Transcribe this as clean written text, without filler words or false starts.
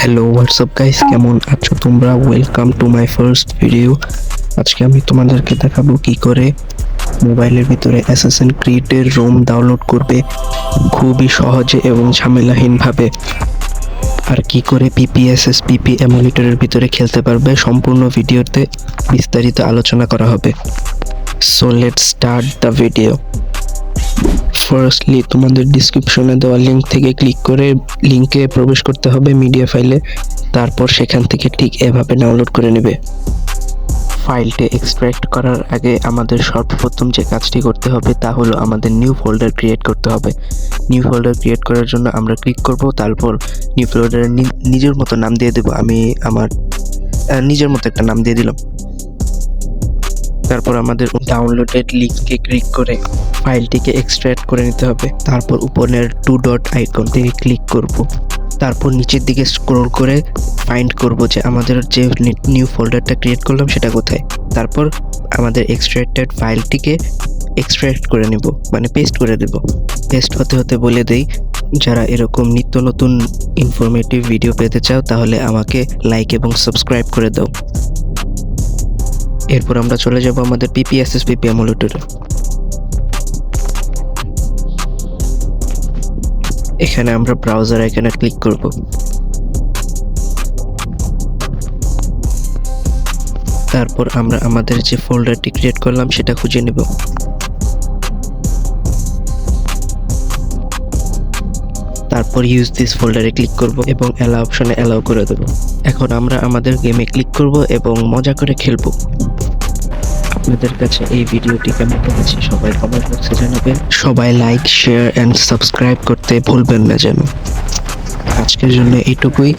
Hello WhatsApp guys, কেমন আছো তোমরা? Welcome to my first video. আজকে আমি তোমাদেরকে দেখাবো কি করে মোবাইলের ভিতরে অ্যাসাসিন ক্রিডের রোম ডাউনলোড করবে খুবই সহজে এবং ঝামেলাহীনভাবে, আর কি করে পিপি এমুলেটরের ভিতরে খেলতে পারবে। সম্পূর্ণ ভিডিওতে বিস্তারিত আলোচনা করা হবে। So let's start the video. Firstly তোমাদের ডিসক্রিপশনে দেওয়া লিঙ্ক থেকে ক্লিক করে লিঙ্কে প্রবেশ করতে হবে মিডিয়া ফাইলে। তারপর সেখান থেকে ঠিক এভাবে ডাউনলোড করে নেবে। ফাইলটি এক্সট্রাক্ট করার আগে আমাদের সর্বপ্রথম যে কাজটি করতে হবে তা হলো আমাদের নিউ ফোল্ডার ক্রিয়েট করতে হবে। নিউ ফোল্ডার ক্রিয়েট করার জন্য আমরা ক্লিক করব, তারপর নিউ ফোল্ডারের নিজের মতো নাম দিয়ে দেব। আমি আমার নিজের মতো একটা নাম দিয়ে দিলাম। তারপর আমাদের ডাউনলোডেড লিঙ্কে ক্লিক করে ফাইলটিকে এক্সট্রাক্ট করে নিতে হবে। তারপর উপরের 2 ডট আইকন থেকে ক্লিক করব। তারপর নিচের দিকে স্ক্রল করে ফাইন্ড করব যে আমাদের যে নিউ ফোল্ডারটা ক্রিয়েট করলাম সেটা কোথায়। তারপর আমাদের এক্সট্রাক্টেড ফাইলটিকে এক্সট্রাক্ট করে নেব, মানে পেস্ট করে দেব। পেস্ট হতে হতে বলে দেই, যারা এরকম নিত্য নতুন ইনফরমেটিভ ভিডিও পেতে চাও তাহলে আমাকে লাইক এবং সাবস্ক্রাইব করে দাও। এরপর আমরা চলে যাব আমাদের পিপি এমুলেটরে। এখানে আমরা ব্রাউজার আইকনে ক্লিক করব। তারপর আমরা আমাদের যে ফোল্ডারটি ক্রিয়েট করলাম সেটা খুঁজে নেব। তারপর ইউজ দিস ফোল্ডারে ক্লিক করব এবং অ্যালাউ অপশনে অ্যালাউ করে দেব। এখন আমরা আমাদের গেমে ক্লিক করব এবং মজা করে খেলবো। আপনাদের কাছে এই ভিডিওটি কেমন লেগেছে সবাই কমেন্ট বক্সে জানাবেন। সবাই লাইক, শেয়ার এন্ড সাবস্ক্রাইব করতে ভুলবেন না যেন। আজকের জন্য এইটুকুই।